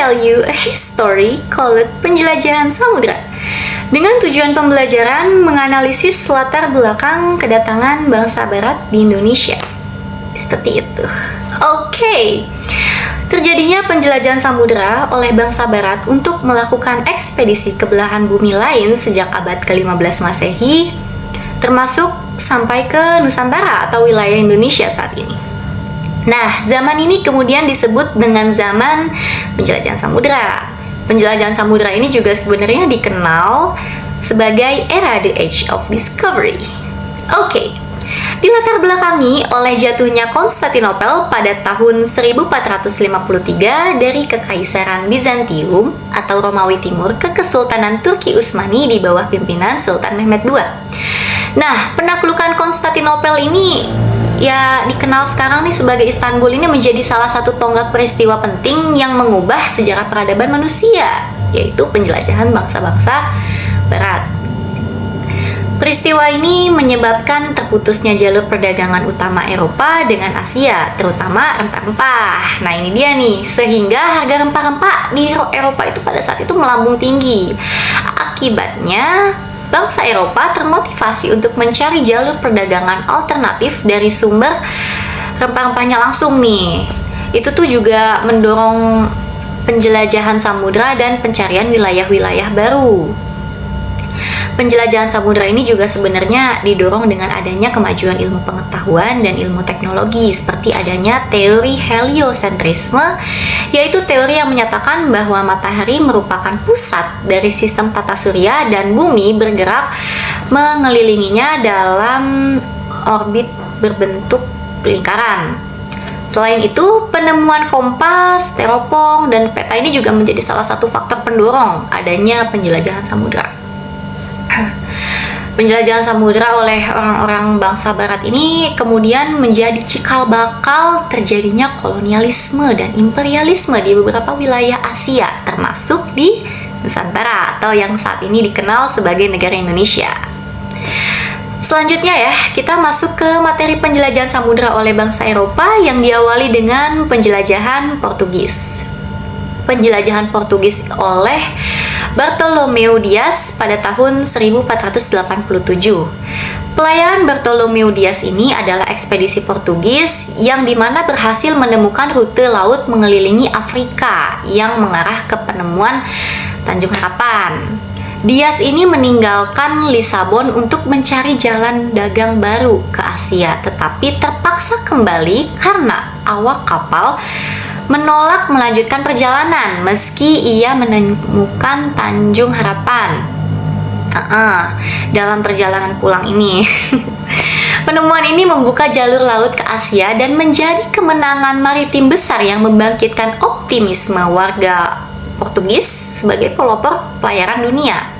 tell you a history called Penjelajahan Samudra, dengan tujuan pembelajaran menganalisis latar belakang kedatangan bangsa Barat di Indonesia. Seperti itu. Oke. Terjadinya penjelajahan samudra oleh bangsa Barat untuk melakukan ekspedisi ke belahan bumi lain sejak abad ke-15 Masehi, termasuk sampai ke Nusantara atau wilayah Indonesia saat ini. Nah, zaman ini kemudian disebut dengan zaman penjelajahan samudra. Penjelajahan samudra ini juga sebenarnya dikenal sebagai era The Age of Discovery. Oke. Dilatar belakangi oleh jatuhnya Konstantinopel pada tahun 1453 dari Kekaisaran Bizantium atau Romawi Timur ke Kesultanan Turki Utsmani di bawah pimpinan Sultan Mehmed II. Nah, penaklukan Konstantinopel ini ya dikenal sekarang nih sebagai Istanbul ini menjadi salah satu tonggak peristiwa penting yang mengubah sejarah peradaban manusia, yaitu penjelajahan bangsa-bangsa Barat. Peristiwa ini menyebabkan terputusnya jalur perdagangan utama Eropa dengan Asia, terutama rempah-rempah. Nah, ini dia nih, sehingga harga rempah-rempah di Eropa itu pada saat itu melambung tinggi. Akibatnya, bangsa Eropa termotivasi untuk mencari jalur perdagangan alternatif dari sumber rempah-rempahnya langsung nih. Itu tuh juga mendorong penjelajahan samudra dan pencarian wilayah-wilayah baru. Penjelajahan samudra ini juga sebenarnya didorong dengan adanya kemajuan ilmu pengetahuan dan ilmu teknologi, seperti adanya teori heliosentrisme, yaitu teori yang menyatakan bahwa matahari merupakan pusat dari sistem tata surya dan bumi bergerak mengelilinginya dalam orbit berbentuk lingkaran. Selain itu, penemuan kompas, teropong, dan peta ini juga menjadi salah satu faktor pendorong adanya penjelajahan samudra. Penjelajahan samudra oleh orang-orang bangsa Barat ini kemudian menjadi cikal bakal terjadinya kolonialisme dan imperialisme di beberapa wilayah Asia, termasuk di Nusantara atau yang saat ini dikenal sebagai negara Indonesia. Selanjutnya ya, kita masuk ke materi penjelajahan samudra oleh bangsa Eropa yang diawali dengan penjelajahan Portugis. Penjelajahan Portugis oleh Bartolomeu Dias pada tahun 1487. Pelayaran Bartolomeu Dias ini adalah ekspedisi Portugis yang dimana berhasil menemukan rute laut mengelilingi Afrika yang mengarah ke penemuan Tanjung Harapan. Dias ini meninggalkan Lisabon untuk mencari jalan dagang baru ke Asia, tetapi terpaksa kembali karena awak kapal menolak melanjutkan perjalanan meski ia menemukan Tanjung Harapan. Dalam perjalanan pulang ini penemuan ini membuka jalur laut ke Asia dan menjadi kemenangan maritim besar yang membangkitkan optimisme warga Portugis sebagai pelopor pelayaran dunia.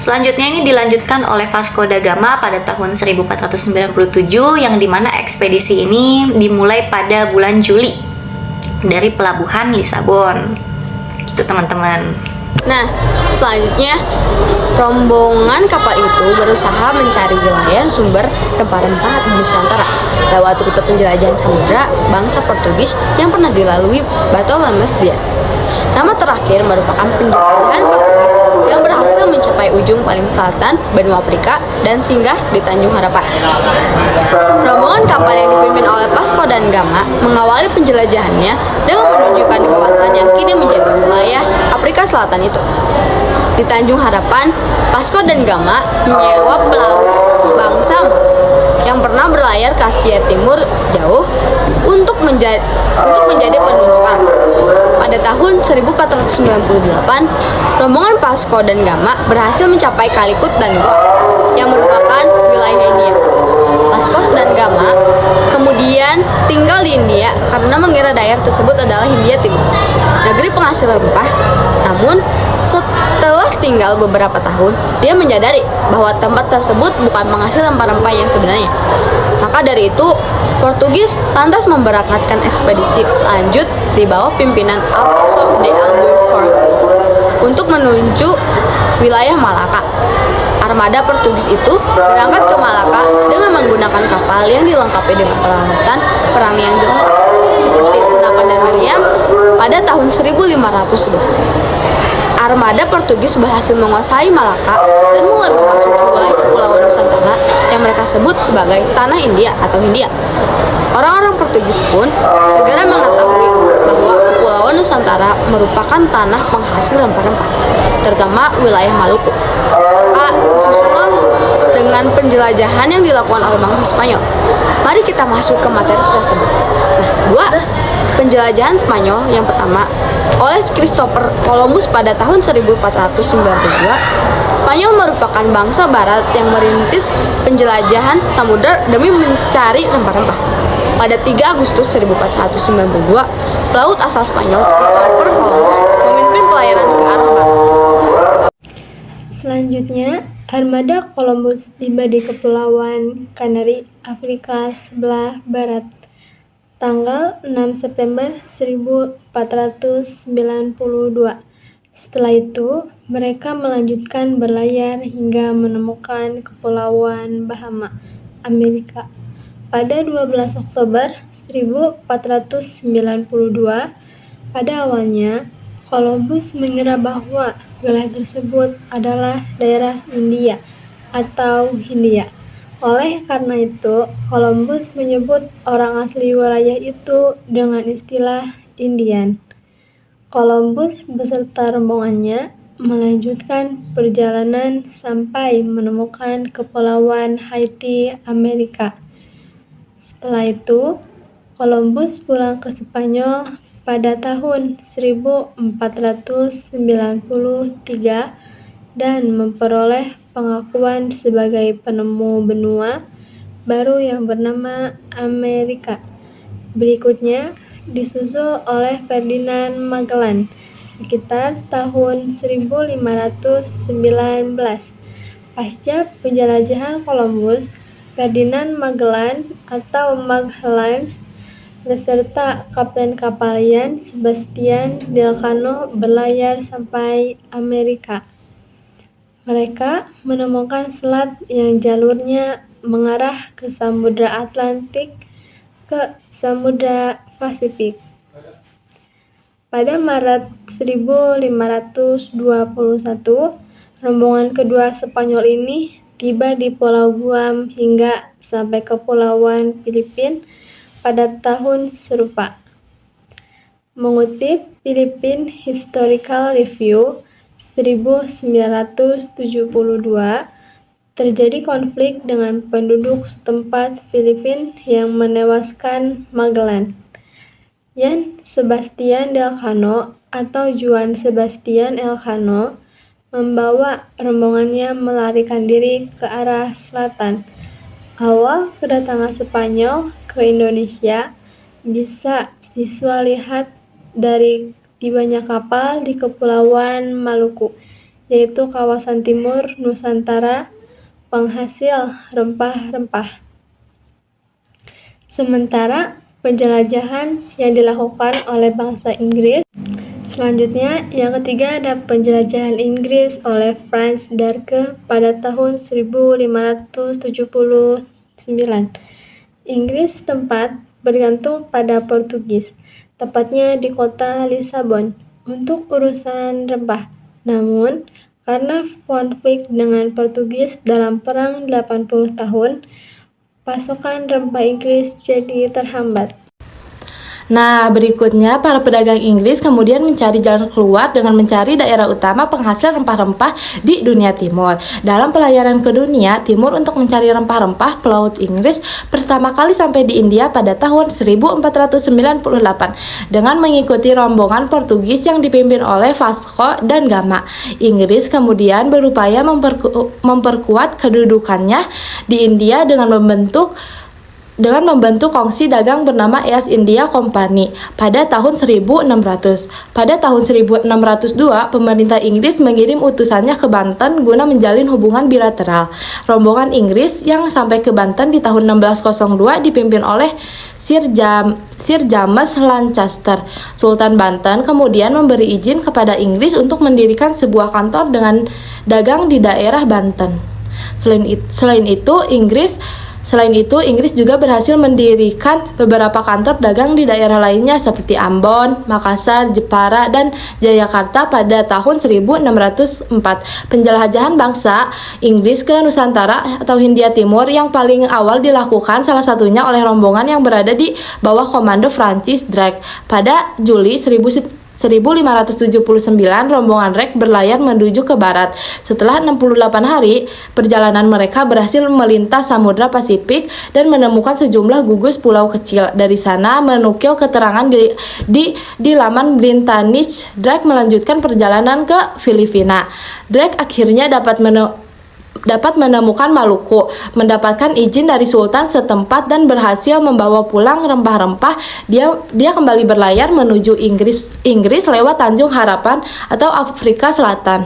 Selanjutnya ini dilanjutkan oleh Vasco da Gama pada tahun 1497 yang dimana ekspedisi ini dimulai pada bulan Juli dari pelabuhan Lisabon. Gitu teman-teman. Nah, selanjutnya rombongan kapal itu berusaha mencari wilayah sumber rempah-rempah di Nusantara lewat rute penjelajahan samudra bangsa Portugis yang pernah dilalui Bartolomeu Dias. Nama terakhir merupakan penjelajahan Portugis yang berhasil mencapai ujung paling selatan benua Afrika dan singgah di Tanjung Harapan. Rombongan kapal yang dipimpin oleh Vasco da Gama mengawali penjelajahannya dengan menunjukkan kawasan yang kini menjadi wilayah Afrika Selatan itu. Di Tanjung Harapan, Vasco da Gama menyewa pelaut bangsa yang pernah berlayar ke Asia Timur jauh untuk menjadi penunjukan. Pada tahun 1498, rombongan Vasco da Gama berhasil mencapai Calicut dan Goa yang merupakan wilayah India. Vasco da Gama kemudian tinggal di India karena mengira daerah tersebut adalah Hindia Timur, negeri penghasil rempah. Namun, setelah tinggal beberapa tahun, dia menyadari bahwa tempat tersebut bukan penghasil rempah-rempah yang sebenarnya. Maka dari itu, Portugis lantas memberangkatkan ekspedisi lanjut di bawah pimpinan Alfonso de Albuquerque untuk menuju wilayah Malaka. Armada Portugis itu berangkat ke Malaka dengan menggunakan kapal yang dilengkapi dengan peralatan perang yang lengkap, seperti Senapan dan Meriam pada tahun 1511. Armada Portugis berhasil menguasai Malaka dan mulai memasuki wilayah Kepulauan Nusantara yang mereka sebut sebagai Tanah India atau Hindia. Orang-orang Portugis pun segera mengetahui bahwa Kepulauan Nusantara merupakan tanah penghasil rempah-rempah, terutama wilayah Maluku. Disusul dengan penjelajahan yang dilakukan oleh bangsa Spanyol. Mari kita masuk ke materi tersebut. Penjelajahan Spanyol yang pertama oleh Christopher Columbus pada tahun 1492. Spanyol merupakan bangsa barat yang merintis penjelajahan samudera demi mencari rempah-rempah. Pada 3 Agustus 1492, pelaut asal Spanyol Christopher Columbus memimpin pelayaran ke arah barat. Selanjutnya, armada Columbus tiba di Kepulauan Kanari, Afrika sebelah barat, tanggal 6 September 1492. Setelah itu, mereka melanjutkan berlayar hingga menemukan Kepulauan Bahama, Amerika. Pada 12 Oktober 1492, pada awalnya, Columbus mengira bahwa wilayah tersebut adalah daerah India atau Hindia. Oleh karena itu, Columbus menyebut orang asli wilayah itu dengan istilah Indian. Columbus beserta rombongannya melanjutkan perjalanan sampai menemukan Kepulauan Haiti, Amerika. Setelah itu, Columbus pulang ke Spanyol pada tahun 1493 dan memperoleh pengakuan sebagai penemu benua baru yang bernama Amerika. Berikutnya disusul oleh Ferdinand Magellan sekitar tahun 1519. Pasca penjelajahan Columbus, Ferdinand Magellan atau Magellan beserta kapten kapal Jan Sebastian Elcano berlayar sampai Amerika. Mereka menemukan selat yang jalurnya mengarah ke Samudra Atlantik ke Samudra Pasifik. Pada Maret 1521, rombongan kedua Spanyol ini tiba di Pulau Guam hingga sampai ke Kepulauan Filipina pada tahun serupa. Mengutip Philippine Historical Review 1972, terjadi konflik dengan penduduk setempat Filipina yang menewaskan Magellan. Jan Sebastian Elcano atau Juan Sebastian Elcano membawa rombongannya melarikan diri ke arah selatan. Awal kedatangan Spanyol ke Indonesia bisa siswa lihat dari tibanya kapal di Kepulauan Maluku, yaitu kawasan timur Nusantara penghasil rempah-rempah. Sementara penjelajahan yang dilakukan oleh bangsa Inggris. Selanjutnya, yang ketiga ada penjelajahan Inggris oleh Franz Drake pada tahun 1579. Inggris tempat bergantung pada Portugis, tepatnya di kota Lisabon, untuk urusan rempah. Namun, karena konflik dengan Portugis dalam perang 80 tahun, pasokan rempah Inggris jadi terhambat. Nah, berikutnya para pedagang Inggris kemudian mencari jalan keluar dengan mencari daerah utama penghasil rempah-rempah di dunia timur. Dalam pelayaran ke dunia timur untuk mencari rempah-rempah, pelaut Inggris pertama kali sampai di India pada tahun 1498 dengan mengikuti rombongan Portugis yang dipimpin oleh Vasco da Gama. Inggris kemudian berupaya memperkuat kedudukannya di India dengan membentuk kongsi dagang bernama East India Company pada tahun 1600. Pada tahun 1602, pemerintah Inggris mengirim utusannya ke Banten guna menjalin hubungan bilateral. Rombongan Inggris yang sampai ke Banten di tahun 1602 dipimpin oleh Sir James Lancaster. Sultan Banten kemudian memberi izin kepada Inggris untuk mendirikan sebuah kantor dengan dagang di daerah Banten. Selain itu, Inggris Selain itu, Inggris juga berhasil mendirikan beberapa kantor dagang di daerah lainnya seperti Ambon, Makassar, Jepara, dan Jayakarta pada tahun 1604. Penjelajahan bangsa Inggris ke Nusantara atau Hindia Timur yang paling awal dilakukan salah satunya oleh rombongan yang berada di bawah komando Francis Drake. Pada Juli 1579, rombongan Drake berlayar menuju ke barat. Setelah 68 hari, perjalanan mereka berhasil melintas Samudra Pasifik dan menemukan sejumlah gugus pulau kecil. Dari sana, menukil keterangan di laman Britannic, Drake melanjutkan perjalanan ke Filipina. Drake akhirnya dapat menemukan Maluku, mendapatkan izin dari sultan setempat dan berhasil membawa pulang rempah-rempah. Dia kembali berlayar menuju Inggris lewat Tanjung Harapan atau Afrika Selatan.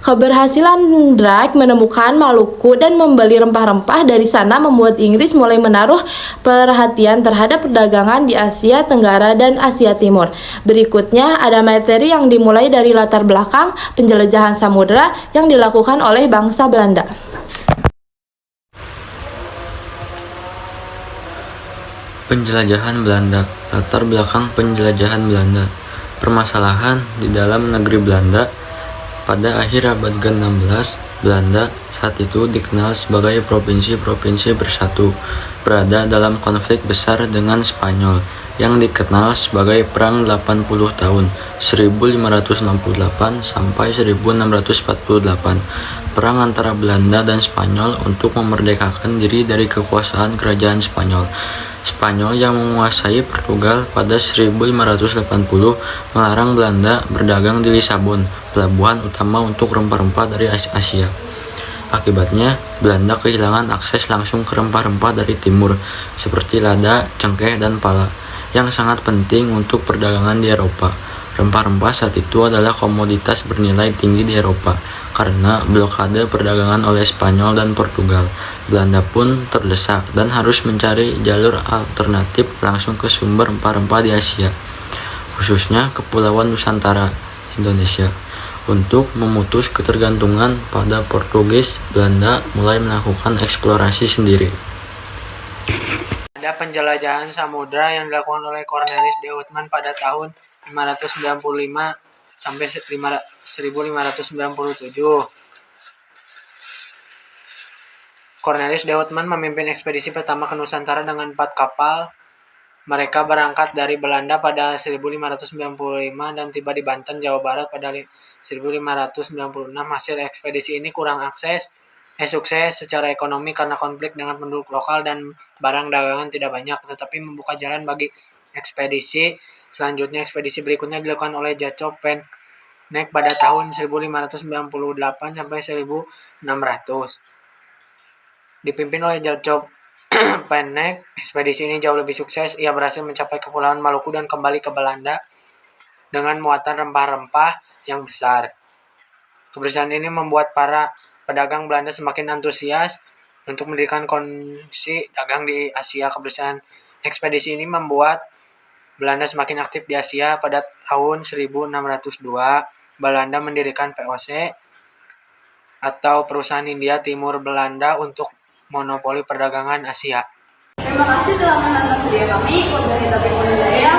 Keberhasilan Drake menemukan Maluku dan membeli rempah-rempah dari sana membuat Inggris mulai menaruh perhatian terhadap perdagangan di Asia Tenggara dan Asia Timur. Berikutnya ada materi yang dimulai dari latar belakang penjelajahan samudera yang dilakukan oleh bangsa Belanda. Penjelajahan Belanda. Latar belakang penjelajahan Belanda. Permasalahan di dalam negeri Belanda. Pada akhir abad ke-16, Belanda saat itu dikenal sebagai provinsi-provinsi bersatu, berada dalam konflik besar dengan Spanyol, yang dikenal sebagai Perang 80 tahun, 1568 sampai 1648. Perang antara Belanda dan Spanyol untuk memerdekakan diri dari kekuasaan kerajaan Spanyol. Spanyol yang menguasai Portugal pada 1580 melarang Belanda berdagang di Lisabon, pelabuhan utama untuk rempah-rempah dari Asia. Akibatnya, Belanda kehilangan akses langsung ke rempah-rempah dari timur, seperti lada, cengkeh, dan pala, yang sangat penting untuk perdagangan di Eropa. Rempah-rempah saat itu adalah komoditas bernilai tinggi di Eropa, karena blokade perdagangan oleh Spanyol dan Portugal. Belanda pun terdesak dan harus mencari jalur alternatif langsung ke sumber rempah-rempah di Asia, khususnya Kepulauan Nusantara, Indonesia. Untuk memutus ketergantungan pada Portugis, Belanda mulai melakukan eksplorasi sendiri. Ada penjelajahan samudra yang dilakukan oleh Cornelis de Houtman pada tahun 595 sampai 1597. Cornelis de Houtman memimpin ekspedisi pertama ke Nusantara dengan 4 kapal. Mereka berangkat dari Belanda pada 1595 dan tiba di Banten, Jawa Barat pada 1596. Hasil ekspedisi ini kurang sukses secara ekonomi karena konflik dengan penduduk lokal dan barang dagangan tidak banyak, tetapi membuka jalan bagi ekspedisi selanjutnya. Ekspedisi berikutnya dilakukan oleh Jacob Penneck pada tahun 1598 sampai 1600. Dipimpin oleh Jacob Penneck, ekspedisi ini jauh lebih sukses. Ia berhasil mencapai Kepulauan Maluku dan kembali ke Belanda dengan muatan rempah-rempah yang besar. Keberhasilan ini membuat para pedagang Belanda semakin antusias untuk mendirikan koneksi dagang di Asia. Keberhasilan ekspedisi ini membuat Belanda semakin aktif di Asia. Pada tahun 1602, Belanda mendirikan POC atau Perusahaan India Timur Belanda untuk monopoli perdagangan Asia. Terima kasih telah menonton video kami. Dari Topik Budaya.